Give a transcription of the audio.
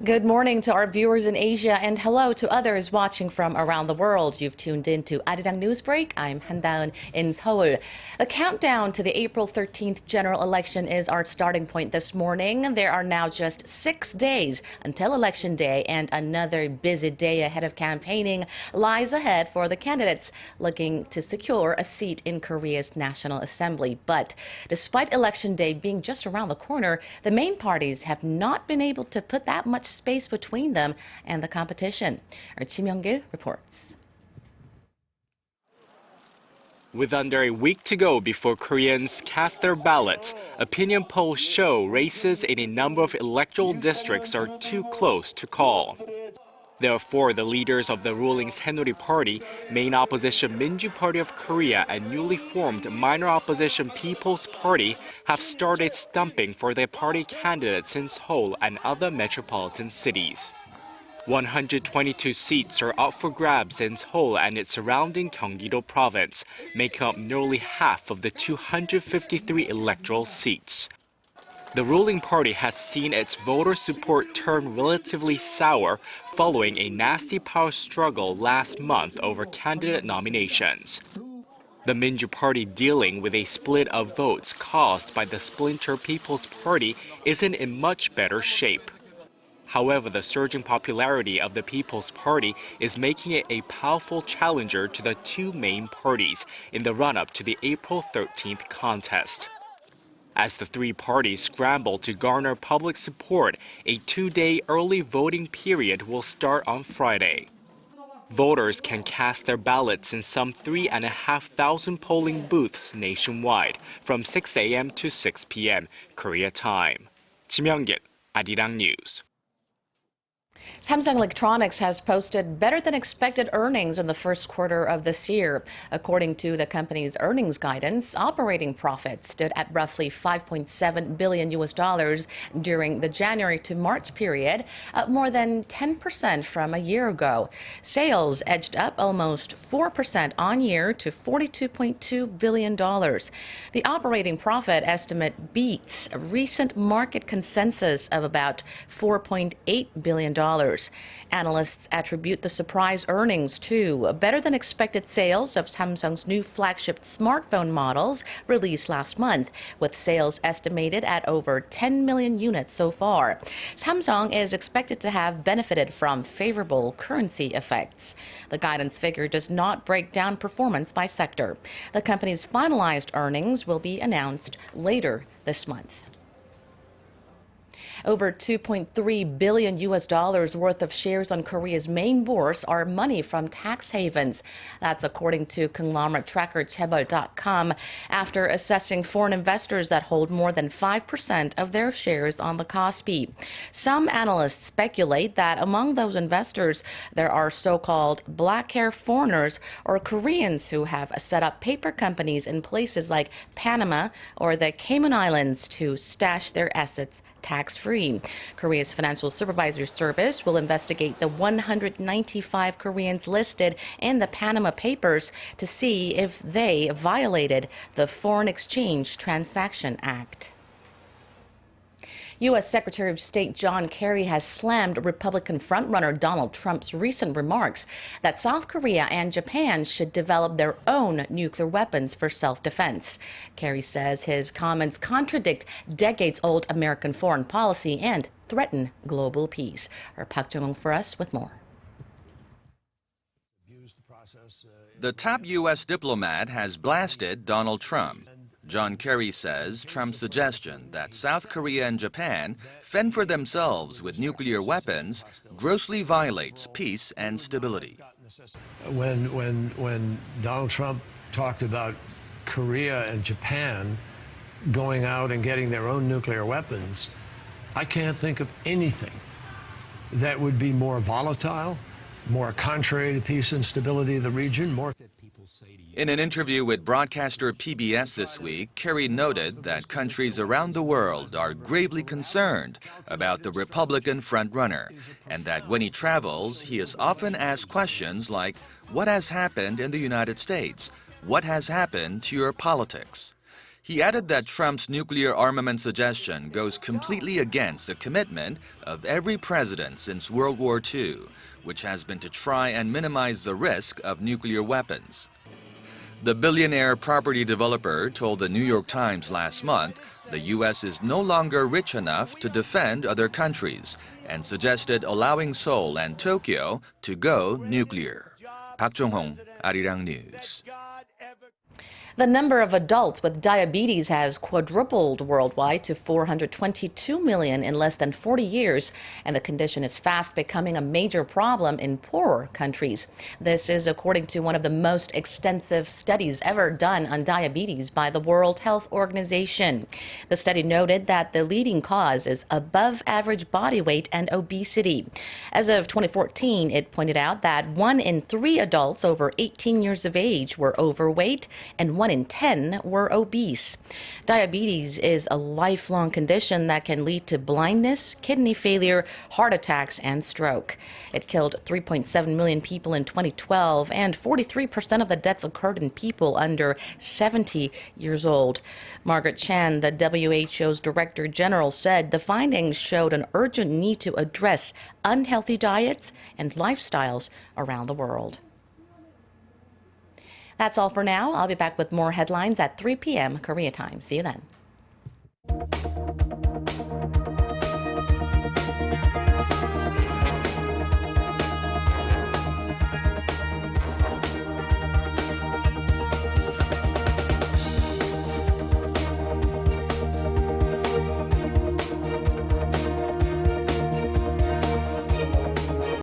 Good morning to our viewers in Asia and hello to others watching from around the world. You've tuned in to ARIRANG News Break. I'm Han-daeun in Seoul. The countdown to the April 13th general election is our starting point this morning. There are now just 6 days until Election Day, and another busy day ahead of campaigning lies ahead for the candidates looking to secure a seat in Korea's National Assembly. But despite Election Day being just around the corner, the main parties have not been able to put that much space between them and the competition. Our Kim Young-gil reports. With under a week to go before Koreans cast their ballots, opinion polls show races in a number of electoral districts are too close to call. Therefore, the leaders of the ruling Saenuri Party, main opposition Minju Party of Korea, and newly formed minor opposition People's Party have started stumping for their party candidates in Seoul and other metropolitan cities. 122 seats are up for grabs in Seoul and its surrounding Gyeonggi-do province, making up nearly half of the 253 electoral seats. The ruling party has seen its voter support turn relatively sour following a nasty power struggle last month over candidate nominations. The Minju Party, dealing with a split of votes caused by the splinter People's Party, isn't in much better shape. However, the surging popularity of the People's Party is making it a powerful challenger to the two main parties in the run-up to the April 13th contest. As the three parties scramble to garner public support, a 2-day early voting period will start on Friday. Voters can cast their ballots in some 3,500 polling booths nationwide from 6 a.m. to 6 p.m. Korea time. Kim Young-gil, ARIRANG News. Samsung Electronics has posted better than expected earnings in the first quarter of this year. According to the company's earnings guidance, operating profits stood at roughly $5.7 billion during the January to March period, up more than 10% from a year ago. Sales edged up almost 4% on year to $42.2 billion. The operating profit estimate beats a recent market consensus of about $4.8 billion. Analysts attribute the surprise earnings to better than expected sales of Samsung's new flagship smartphone models released last month, with sales estimated at over 10 million units so far. Samsung is expected to have benefited from favorable currency effects. The guidance figure does not break down performance by sector. The company's finalized earnings will be announced later this month. Over $2.3 billion worth of shares on Korea's main bourse are money from tax havens. That's according to conglomerate tracker Chaebol.com, after assessing foreign investors that hold more than 5% of their shares on the Kospi. Some analysts speculate that among those investors, there are so-called black-hair foreigners or Koreans who have set up paper companies in places like Panama or the Cayman Islands to stash their assets tax-free. Korea's Financial Supervisor Service will investigate the 195 Koreans listed in the Panama Papers to see if they violated the Foreign Exchange Transaction Act. U.S. Secretary of State John Kerry has slammed Republican frontrunner Donald Trump's recent remarks that South Korea and Japan should develop their own nuclear weapons for self-defense. Kerry says his comments contradict decades-old American foreign policy and threaten global peace. Our Park Jung-won for us with more. The top U.S. diplomat has blasted Donald Trump. John Kerry says Trump's suggestion that South Korea and Japan fend for themselves with nuclear weapons grossly violates peace and stability. When Donald Trump talked about Korea and Japan going out and getting their own nuclear weapons, I can't think of anything that would be more volatile, more contrary to peace and stability of the region, more. In an interview with broadcaster PBS this week, Kerry noted that countries around the world are gravely concerned about the Republican frontrunner, and that when he travels, he is often asked questions like, "What has happened in the United States? What has happened to your politics?" He added that Trump's nuclear armament suggestion goes completely against the commitment of every president since World War II, which has been to try and minimize the risk of nuclear weapons. The billionaire property developer told the New York Times last month the U.S. is no longer rich enough to defend other countries and suggested allowing Seoul and Tokyo to go nuclear. Park Jong-hong, ARIRANG News. The number of adults with diabetes has quadrupled worldwide to 422 million in less than 40 years, and the condition is fast becoming a major problem in poorer countries. This is according to one of the most extensive studies ever done on diabetes by the World Health Organization. The study noted that the leading cause is above average body weight and obesity. As of 2014, it pointed out that 1 in 3 adults over 18 years of age were overweight and 1 in 10 were obese. Diabetes is a lifelong condition that can lead to blindness, kidney failure, heart attacks, and stroke. It killed 3.7 million people in 2012, and 43% of the deaths occurred in people under 70 years old. Margaret Chan, the WHO's Director General, said the findings showed an urgent need to address unhealthy diets and lifestyles around the world. That's all for now. I'll be back with more headlines at 3 p.m. Korea time. See you then.